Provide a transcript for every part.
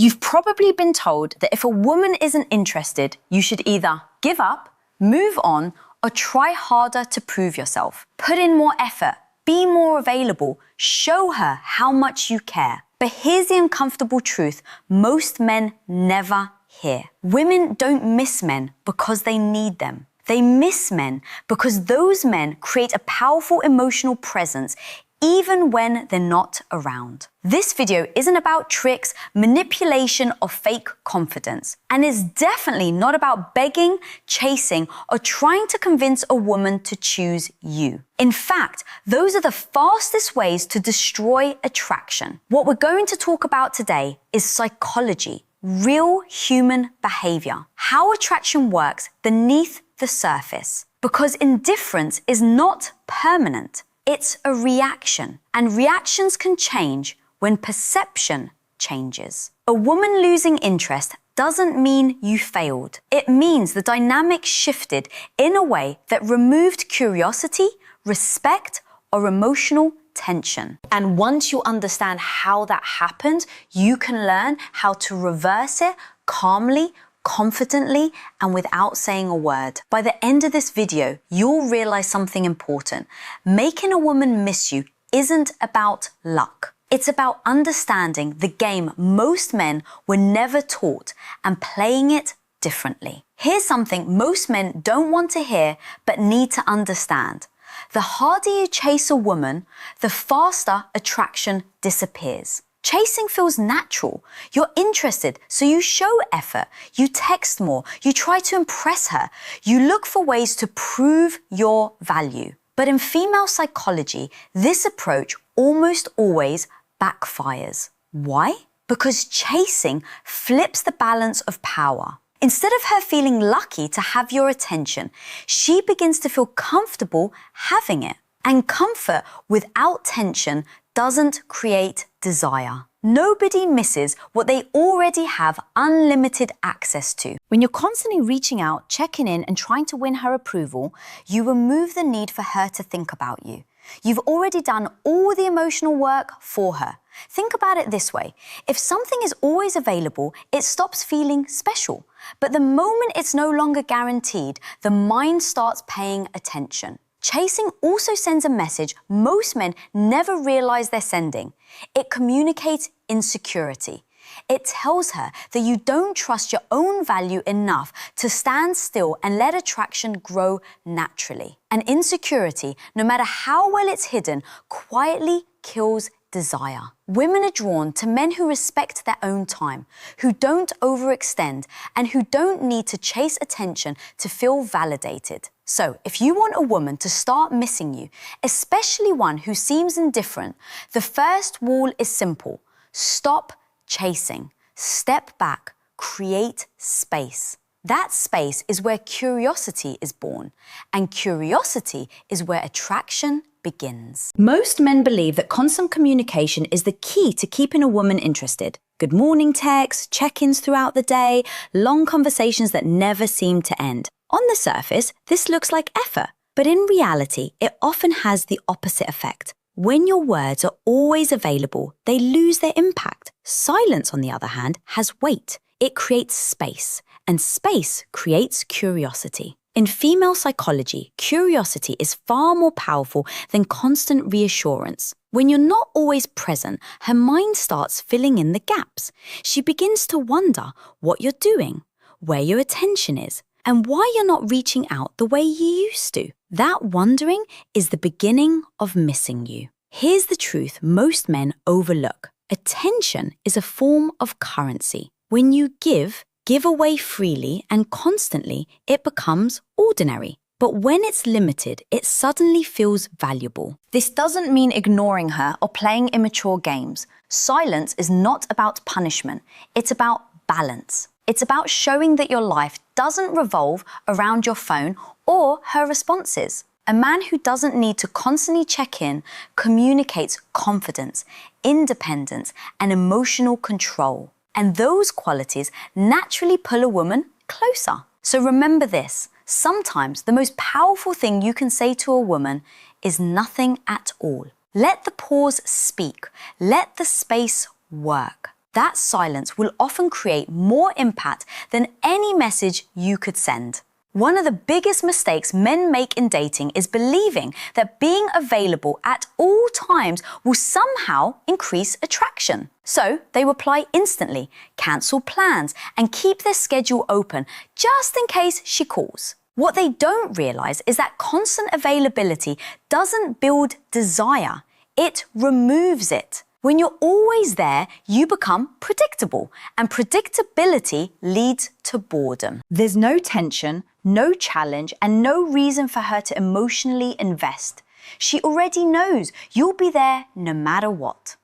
You've probably been told that if a woman isn't interested, you should either give up, move on, or try harder to prove yourself. Put in more effort, be more available, show her how much you care. But here's the uncomfortable truth most men never hear. Women don't miss men because they need them. They miss men because those men create a powerful emotional presence even when they're not around. This video isn't about tricks, manipulation, or fake confidence, and is definitely not about begging, chasing, or trying to convince a woman to choose you. In fact, those are the fastest ways to destroy attraction. What we're going to talk about today is psychology, real human behavior, how attraction works beneath the surface. Because indifference is not permanent. It's a reaction, and reactions can change when perception changes. A woman losing interest doesn't mean you failed. It means the dynamic shifted in a way that removed curiosity, respect, or emotional tension. And once you understand how that happened, you can learn how to reverse it calmly, confidently, and without saying a word. By the end of this video, you'll realize something important. Making a woman miss you isn't about luck. It's about understanding the game most men were never taught and playing it differently. Here's something most men don't want to hear but need to understand. The harder you chase a woman, the faster attraction disappears. Chasing feels natural. You're interested, so you show effort. You text more. You try to impress her. You look for ways to prove your value. But in female psychology, this approach almost always backfires. Why? Because chasing flips the balance of power. Instead of her feeling lucky to have your attention, she begins to feel comfortable having it. And comfort without tension doesn't create desire. Nobody misses what they already have unlimited access to. When you're constantly reaching out, checking in, and trying to win her approval, you remove the need for her to think about you. You've already done all the emotional work for her. Think about it this way. If something is always available, it stops feeling special. But the moment it's no longer guaranteed, the mind starts paying attention. Chasing also sends a message most men never realize they're sending. It communicates insecurity. It tells her that you don't trust your own value enough to stand still and let attraction grow naturally. And insecurity, no matter how well it's hidden, quietly kills desire. Women are drawn to men who respect their own time, who don't overextend, and who don't need to chase attention to feel validated. So, if you want a woman to start missing you, especially one who seems indifferent, the first rule is simple. Stop chasing. Step back. Create space. That space is where curiosity is born, and curiosity is where attraction begins. Most men believe that constant communication is the key to keeping a woman interested. Good morning texts, check-ins throughout the day, long conversations that never seem to end. On the surface, this looks like effort, but in reality, it often has the opposite effect. When your words are always available, they lose their impact. Silence, on the other hand, has weight. It creates space, and space creates curiosity. In female psychology, curiosity is far more powerful than constant reassurance. When you're not always present, her mind starts filling in the gaps. She begins to wonder what you're doing, where your attention is, and why you're not reaching out the way you used to. That wondering is the beginning of missing you. Here's the truth most men overlook. Attention is a form of currency. When you give away freely and constantly, it becomes ordinary. But when it's limited, it suddenly feels valuable. This doesn't mean ignoring her or playing immature games. Silence is not about punishment. It's about balance. It's about showing that your life doesn't revolve around your phone or her responses. A man who doesn't need to constantly check in communicates confidence, independence, and emotional control. And those qualities naturally pull a woman closer. So remember this, sometimes the most powerful thing you can say to a woman is nothing at all. Let the pause speak. Let the space work. that silence will often create more impact than any message you could send. One of the biggest mistakes men make in dating is believing that being available at all times will somehow increase attraction. So they reply instantly, cancel plans, and keep their schedule open just in case she calls. What they don't realize is that constant availability doesn't build desire, it removes it. When you're always there, you become predictable, and predictability leads to boredom. There's no tension, no challenge, and no reason for her to emotionally invest. She already knows you'll be there no matter what.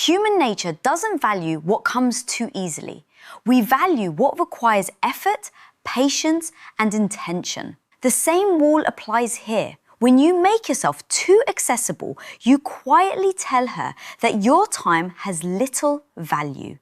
Human nature doesn't value what comes too easily. We value what requires effort, patience, and intention. The same rule applies here. When you make yourself too accessible, you quietly tell her that your time has little value.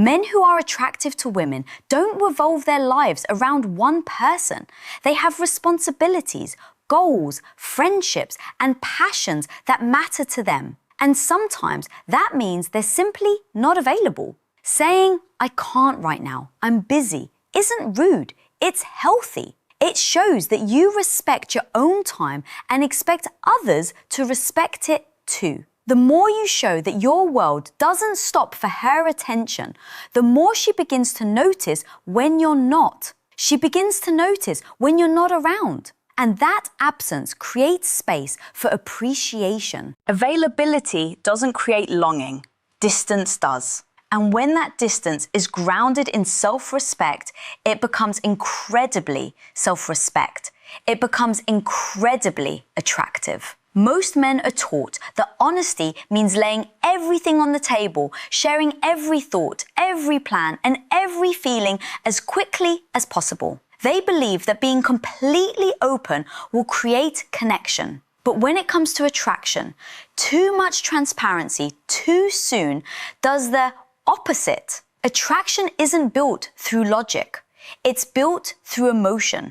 Men who are attractive to women don't revolve their lives around one person. They have responsibilities, goals, friendships, and passions that matter to them. And sometimes that means they're simply not available. Saying, "I can't right now, I'm busy," isn't rude, it's healthy. It shows that you respect your own time and expect others to respect it too. The more you show that your world doesn't stop for her attention, the more she begins to notice when you're not. She begins to notice when you're not around. And that absence creates space for appreciation. Availability doesn't create longing. Distance does. And when that distance is grounded in self-respect, it becomes incredibly self-respect. It becomes incredibly attractive. Most men are taught that honesty means laying everything on the table, sharing every thought, every plan, and every feeling as quickly as possible. They believe that being completely open will create connection. But when it comes to attraction, too much transparency too soon does the opposite. Attraction isn't built through logic. It's built through emotion.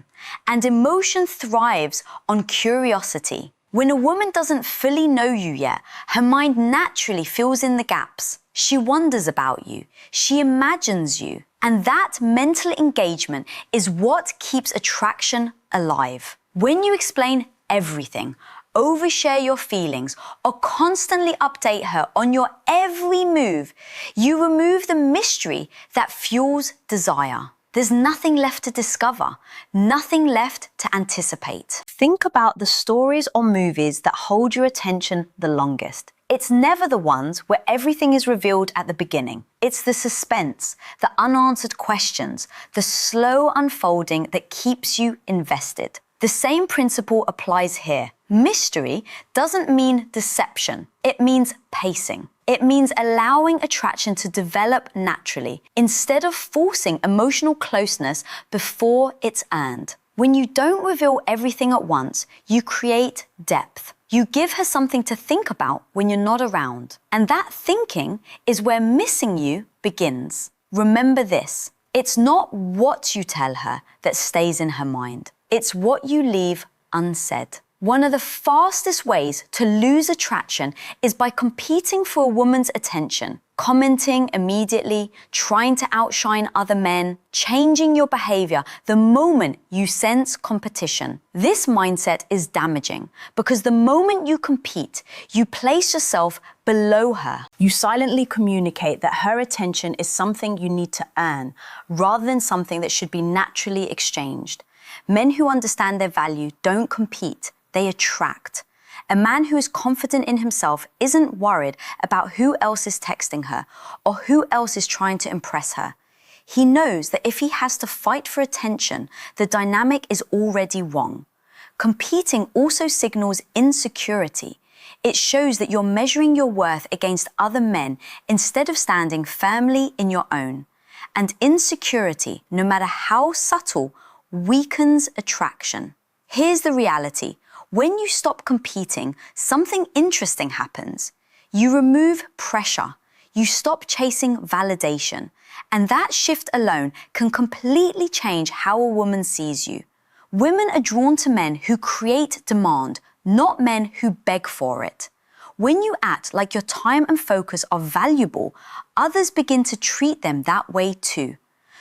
And emotion thrives on curiosity. When a woman doesn't fully know you yet, her mind naturally fills in the gaps. She wonders about you. She imagines you. And that mental engagement is what keeps attraction alive. When you explain everything, overshare your feelings, or constantly update her on your every move, you remove the mystery that fuels desire. There's nothing left to discover, nothing left to anticipate. Think about the stories or movies that hold your attention the longest. It's never the ones where everything is revealed at the beginning. It's the suspense, the unanswered questions, the slow unfolding that keeps you invested. The same principle applies here. Mystery doesn't mean deception. It means pacing. It means allowing attraction to develop naturally instead of forcing emotional closeness before it's earned. When you don't reveal everything at once, you create depth. You give her something to think about when you're not around. And that thinking is where missing you begins. Remember this. It's not what you tell her that stays in her mind. It's what you leave unsaid. One of the fastest ways to lose attraction is by competing for a woman's attention, commenting immediately, trying to outshine other men, changing your behavior the moment you sense competition. This mindset is damaging because the moment you compete, you place yourself below her. You silently communicate that her attention is something you need to earn rather than something that should be naturally exchanged. Men who understand their value don't compete, they attract. A man who is confident in himself isn't worried about who else is texting her or who else is trying to impress her. He knows that if he has to fight for attention, the dynamic is already wrong. Competing also signals insecurity. It shows that you're measuring your worth against other men instead of standing firmly in your own. And insecurity, no matter how subtle, weakens attraction. Here's the reality. When you stop competing, something interesting happens. You remove pressure. You stop chasing validation. And that shift alone can completely change how a woman sees you. Women are drawn to men who create demand, not men who beg for it. When you act like your time and focus are valuable, others begin to treat them that way too.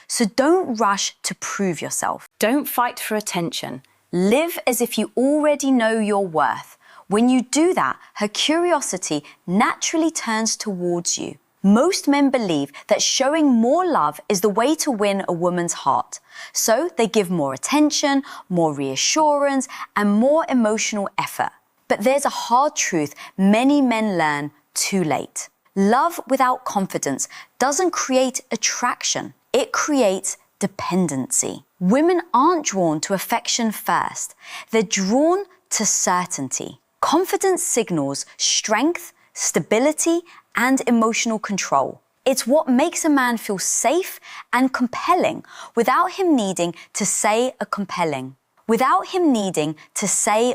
So don't rush to prove yourself. Don't fight for attention. Live as if you already know your worth. When you do that, her curiosity naturally turns towards you. Most men believe that showing more love is the way to win a woman's heart. So they give more attention, more reassurance, and more emotional effort. But there's a hard truth many men learn too late. Love without confidence doesn't create attraction. It creates dependency. Women aren't drawn to affection first. They're drawn to certainty. Confidence signals strength, stability, and emotional control. It's what makes a man feel safe and compelling without him needing to say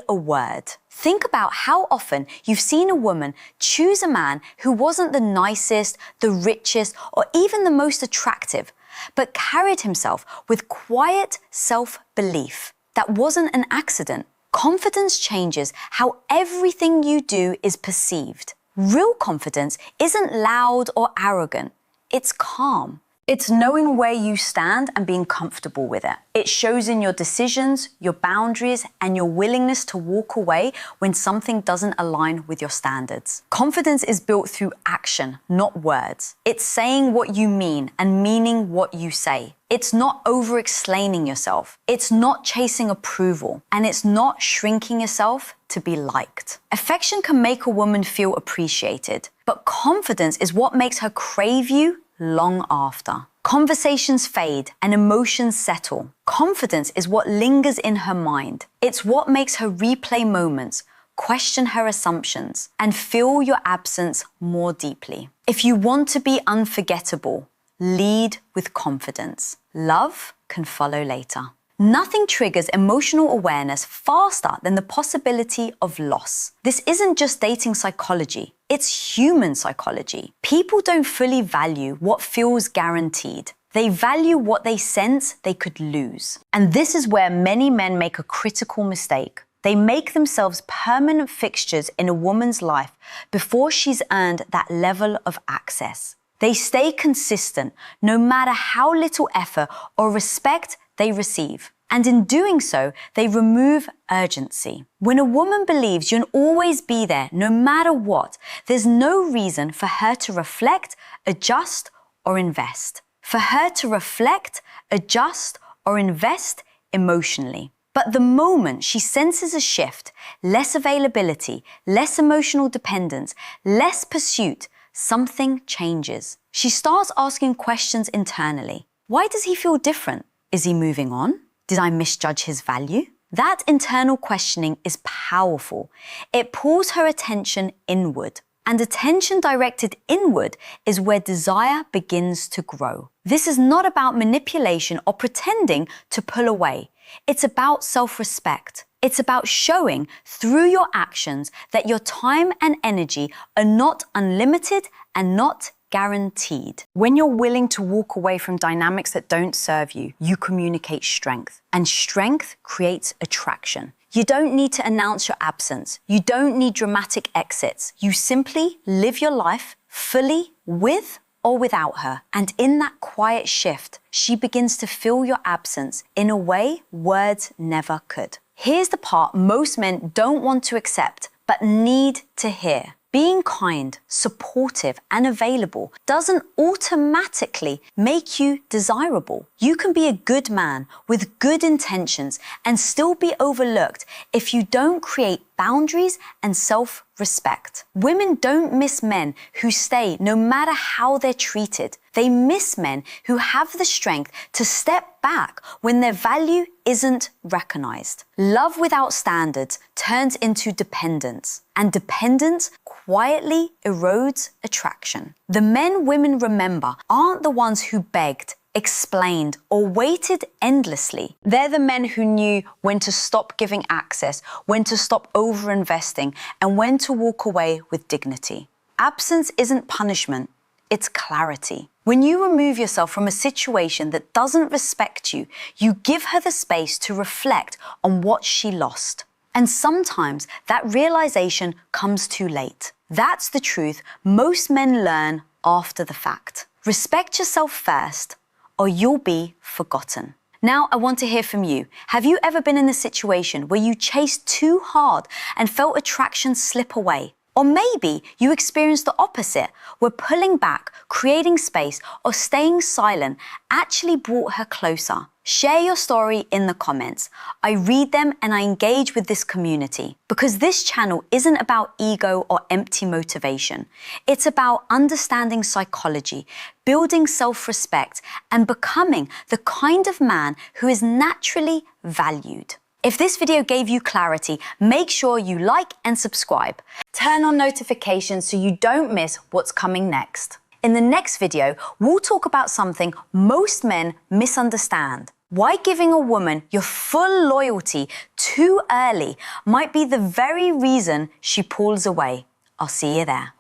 a word. Think about how often you've seen a woman choose a man who wasn't the nicest, the richest, or even the most attractive, but carried himself with quiet self-belief. That wasn't an accident. Confidence changes how everything you do is perceived. Real confidence isn't loud or arrogant. It's calm. It's knowing where you stand and being comfortable with it. It shows in your decisions, your boundaries, and your willingness to walk away when something doesn't align with your standards. Confidence is built through action, not words. It's saying what you mean and meaning what you say. It's not over-explaining yourself. It's not chasing approval. And it's not shrinking yourself to be liked. Affection can make a woman feel appreciated, but confidence is what makes her crave you long after. Conversations fade and emotions settle. Confidence is what lingers in her mind. It's what makes her replay moments, question her assumptions, and feel your absence more deeply. If you want to be unforgettable, lead with confidence. Love can follow later. Nothing triggers emotional awareness faster than the possibility of loss. This isn't just dating psychology, it's human psychology. People don't fully value what feels guaranteed. They value what they sense they could lose. And this is where many men make a critical mistake. They make themselves permanent fixtures in a woman's life before she's earned that level of access. They stay consistent no matter how little effort or respect they receive. And in doing so, they remove urgency. When a woman believes you'll always be there no matter what, there's no reason for her to reflect, adjust, or invest. For her to reflect, adjust, or invest emotionally. But the moment she senses a shift, less availability, less emotional dependence, less pursuit, something changes. She starts asking questions internally. Why does he feel different? Is he moving on? Did I misjudge his value? That internal questioning is powerful. It pulls her attention inward. And attention directed inward is where desire begins to grow. This is not about manipulation or pretending to pull away. It's about self-respect. It's about showing through your actions that your time and energy are not unlimited and not guaranteed. When you're willing to walk away from dynamics that don't serve you, you communicate strength. And strength creates attraction. You don't need to announce your absence. You don't need dramatic exits. You simply live your life fully with or without her. And in that quiet shift, she begins to feel your absence in a way words never could. Here's the part most men don't want to accept, but need to hear. Being kind, supportive, and available doesn't automatically make you desirable. You can be a good man with good intentions and still be overlooked if you don't create boundaries and self-respect. Women don't miss men who stay no matter how they're treated. They miss men who have the strength to step back when their value isn't recognized. Love without standards turns into dependence, and dependence quietly erodes attraction. The men women remember aren't the ones who begged, explained, or waited endlessly. They're the men who knew when to stop giving access, when to stop over-investing, and when to walk away with dignity. Absence isn't punishment, it's clarity. When you remove yourself from a situation that doesn't respect you, you give her the space to reflect on what she lost. And sometimes that realization comes too late. That's the truth most men learn after the fact. Respect yourself first, or you'll be forgotten. Now, I want to hear from you. Have you ever been in a situation where you chased too hard and felt attraction slip away? Or maybe you experienced the opposite, where pulling back, creating space, or staying silent actually brought her closer. Share your story in the comments. I read them and I engage with this community because this channel isn't about ego or empty motivation. It's about understanding psychology, building self-respect, and becoming the kind of man who is naturally valued. If this video gave you clarity, make sure you like and subscribe. Turn on notifications so you don't miss what's coming next. In the next video, we'll talk about something most men misunderstand. Why giving a woman your full loyalty too early might be the very reason she pulls away. I'll see you there.